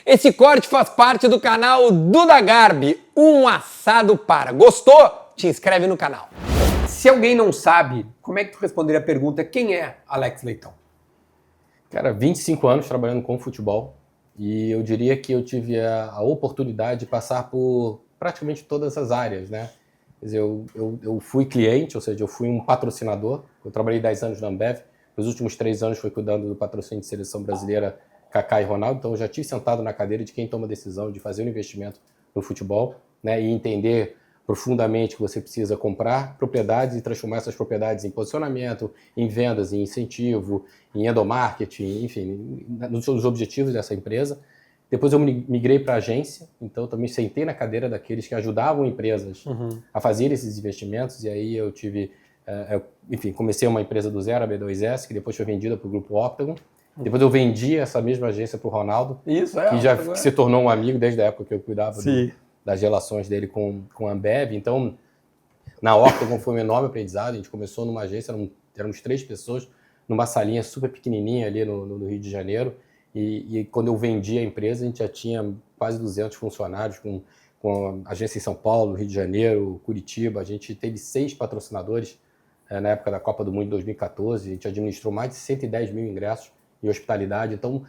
Esse corte faz parte do canal Duda Garbi, um assado para. Gostou? Te inscreve no canal. Se alguém não sabe, como é que tu responderia a pergunta quem é Alex Leitão? Cara, 25 anos trabalhando com futebol e eu diria que eu tive a oportunidade de passar por praticamente todas as áreas, né? Quer dizer, eu fui cliente, ou seja, eu fui um patrocinador. Eu trabalhei 10 anos na Ambev. Os últimos 3 anos fui cuidando do patrocínio de seleção brasileira, Kaká e Ronaldo. Então eu já tive sentado na cadeira de quem toma a decisão de fazer um investimento no futebol, né? E entender profundamente que você precisa comprar propriedades e transformar essas propriedades em posicionamento, em vendas, em incentivo, em endomarketing, enfim, nos objetivos dessa empresa. Depois eu migrei para a agência, então também sentei na cadeira daqueles que ajudavam empresas a fazer esses investimentos, e aí eu tive, enfim, comecei uma empresa do zero, a B2S, que depois foi vendida para o Grupo Octagon. Depois eu vendi essa mesma agência para o Ronaldo, que se tornou um amigo desde a época que eu cuidava das relações dele com a Ambev. Então, na Octagon foi um enorme aprendizado. A gente começou numa agência, éramos 3 pessoas, numa salinha super pequenininha ali no Rio de Janeiro. E quando eu vendi a empresa, a gente já tinha quase 200 funcionários, com agência em São Paulo, Rio de Janeiro, Curitiba. A gente teve 6 patrocinadores na época da Copa do Mundo de 2014. A gente administrou mais de 110 mil ingressos em hospitalidade. Então,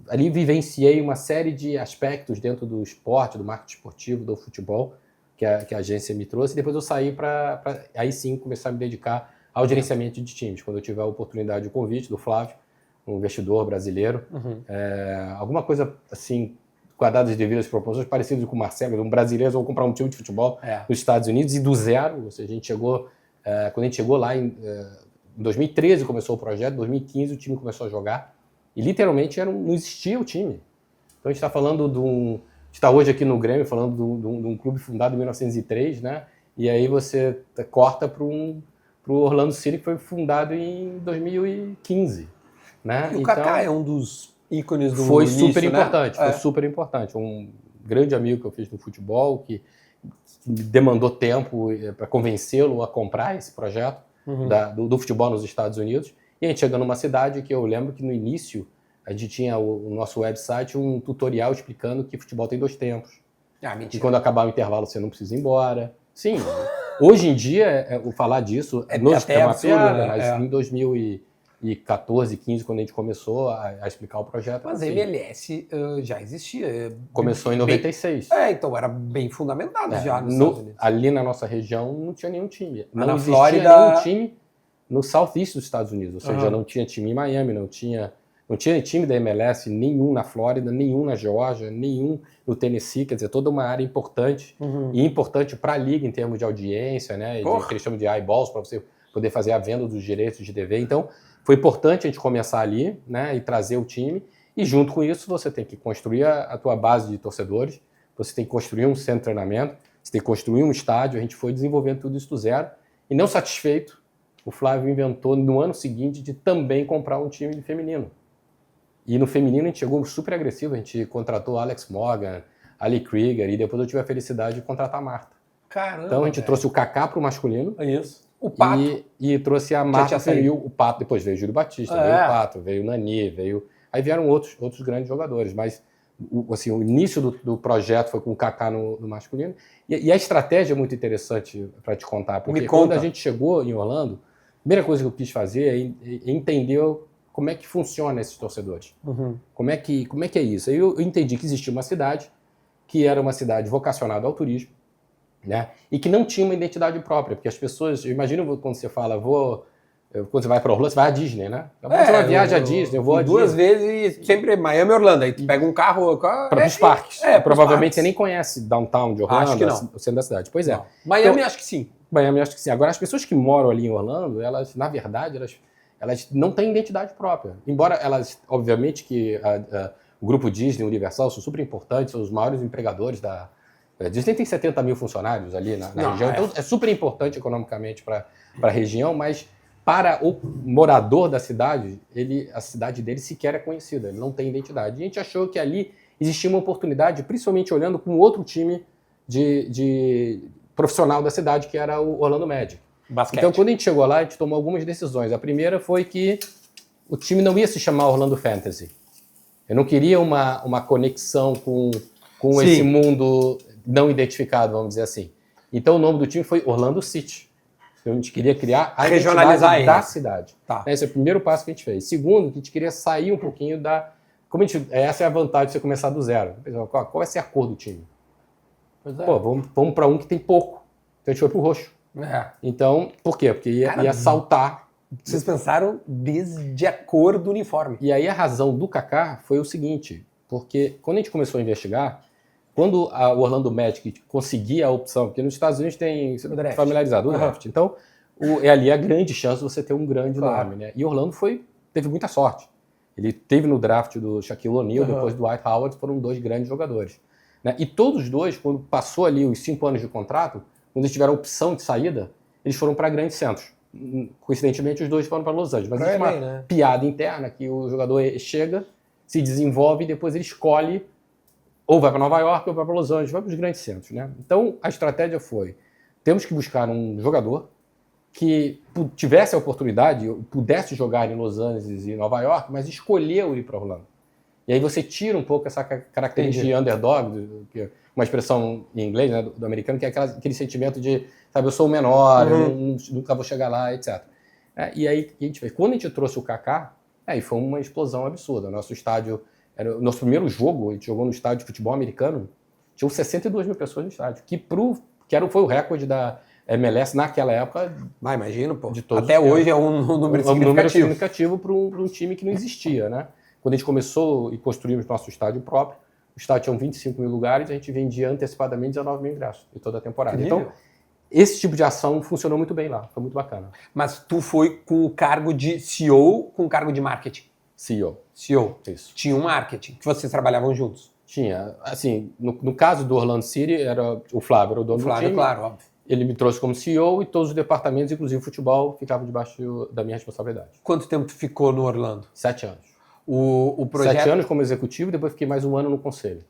ali vivenciei uma série de aspectos dentro do esporte, do marketing esportivo, do futebol, que a agência me trouxe. E depois eu saí para aí sim começar a me dedicar ao gerenciamento de times. Quando eu tive a oportunidade, o convite do Flávio, um investidor brasileiro, alguma coisa assim, guardadas as devidas proporções, parecido com o Marcelo, um brasileiro vão comprar um time de futebol nos Estados Unidos, e do zero, ou seja, a gente chegou, quando a gente chegou lá em 2013 começou o projeto, em 2015 o time começou a jogar, e literalmente não existia o time. Então a gente está falando a gente está hoje aqui no Grêmio falando de um clube fundado em 1903, né? E aí você corta para o Orlando City, que foi fundado em 2015. Né? E o Kaká é um dos ícones do foi início, super importante, né? Foi super importante. Um grande amigo que eu fiz no futebol, que demandou tempo para convencê-lo a comprar esse projeto do futebol nos Estados Unidos. E a gente chegou numa cidade que eu lembro que no início a gente tinha o nosso website um tutorial explicando que futebol tem 2 tempos. E quando acabar o intervalo você não precisa ir embora. Sim, hoje em dia, falar disso é uma piada, mas em 2014, 15, quando a gente começou a explicar o projeto. Mas a MLS já existia. Começou em 96. Então era bem fundamentado já nos Estados Unidos. Ali na nossa região não tinha nenhum time. Mas não na existia Flórida nenhum time no Southeast dos Estados Unidos. Ou seja, não tinha time em Miami, não tinha time da MLS, nenhum na Flórida, nenhum na Geórgia, nenhum no Tennessee. Quer dizer, toda uma área importante. E importante para a liga em termos de audiência, né? Que eles chamam de eyeballs, para você poder fazer a venda dos direitos de TV. Então, foi importante a gente começar ali, né, e trazer o time, e junto com isso você tem que construir a tua base de torcedores, você tem que construir um centro de treinamento, você tem que construir um estádio. A gente foi desenvolvendo tudo isso do zero, e não satisfeito, o Flávio inventou no ano seguinte de também comprar um time de feminino. E no feminino a gente chegou super agressivo, a gente contratou Alex Morgan, Ali Krieger, e depois eu tive a felicidade de contratar a Marta. Caramba, então a gente trouxe o Kaká para o masculino. Isso. O Pato. E trouxe a Marta, veio o Pato, depois veio o Júlio Batista, veio o Pato, veio o Nani, aí vieram outros grandes jogadores, mas assim, o início do projeto foi com o Kaká no masculino, e a estratégia é muito interessante para te contar, porque quando a gente chegou em Orlando, a primeira coisa que eu quis fazer é entender como é que funciona esses torcedores, como é que é isso. Aí eu entendi que existia uma cidade que era uma cidade vocacionada ao turismo, né? E que não tinha uma identidade própria, porque as pessoas, eu imagino quando você fala, quando você vai para Orlando, você vai à Disney, né? Você vai viajar à Disney, eu vou a 2 vezes, sempre Miami e Orlando, aí tu pega um carro para os parques. Provavelmente você nem conhece downtown de Orlando, o centro da cidade. Pois é. Não. Miami acho que sim. Miami acho que sim. Agora, as pessoas que moram ali em Orlando, elas, na verdade, elas não têm identidade própria. Embora elas, obviamente, que o grupo Disney, Universal, são super importantes, são os maiores empregadores da Disney. Tem 70 mil funcionários ali na região, então é super importante economicamente para a região, mas para o morador da cidade, a cidade dele sequer é conhecida, ele não tem identidade. E a gente achou que ali existia uma oportunidade, principalmente olhando com outro time de profissional da cidade, que era o Orlando Magic. Basquete. Então, quando a gente chegou lá, a gente tomou algumas decisões. A primeira foi que o time não ia se chamar Orlando Fantasy. Eu não queria uma conexão com Sim. esse mundo não identificado, vamos dizer assim. Então o nome do time foi Orlando City. A gente queria criar a Regionalizar identidade da ele. cidade. Tá. Esse é o primeiro passo que a gente fez. Segundo, que a gente queria sair um pouquinho da... essa é a vantagem de você começar do zero. Qual vai ser a cor do time? Pois é. Pô, vamos para um que tem pouco. Então a gente foi pro roxo. Então, por quê? Porque ia saltar. Vocês pensaram desde a cor do uniforme. E aí a razão do Kaká foi o seguinte, porque quando a gente começou a investigar, quando o Orlando Magic conseguia a opção, porque nos Estados Unidos tem familiarizado o draft, então é ali a grande chance de você ter um grande nome, né? E Orlando teve muita sorte. Ele teve no draft do Shaquille O'Neal, depois do Dwight Howard, foram 2 grandes jogadores. Né? E todos os 2, quando passou ali os 5 anos de contrato, quando eles tiveram a opção de saída, eles foram para grandes centros. Coincidentemente, os 2 foram para Los Angeles. Mas existe uma piada interna que o jogador chega, se desenvolve e depois ele escolhe ou vai para Nova York ou vai para Los Angeles, vai para os grandes centros. Né? Então, a estratégia foi, temos que buscar um jogador que tivesse a oportunidade, pudesse jogar em Los Angeles e Nova York, mas escolheu ir para Orlando. E aí você tira um pouco essa característica de underdog, uma expressão em inglês, né, do americano, que é aquele sentimento de, sabe, eu sou o menor, eu nunca vou chegar lá, etc. E aí a gente fez. Quando a gente trouxe o Kaká, aí foi uma explosão absurda. Nosso estádio, era o nosso primeiro jogo, a gente jogou no estádio de futebol americano, tinham 62 mil pessoas no estádio, foi o recorde da MLS naquela época. Imagino, pô. De todos até hoje é um número significativo. Um número significativo para um time que não existia, né? Quando a gente começou e construímos nosso estádio próprio, o estádio tinha 25 mil lugares, a gente vendia antecipadamente 19 mil ingressos em toda a temporada. Incrível. Então, esse tipo de ação funcionou muito bem lá, foi muito bacana. Mas tu foi com o cargo de CEO, com o cargo de marketing? CEO. Isso. Tinha um marketing, que vocês trabalhavam juntos? Tinha. Assim, no caso do Orlando City, era o Flávio, era o dono do time. Claro, óbvio. Ele me trouxe como CEO e todos os departamentos, inclusive o futebol, ficavam debaixo da minha responsabilidade. Quanto tempo tu ficou no Orlando? 7 anos. O projeto... 7 anos como executivo, depois fiquei mais 1 ano no conselho.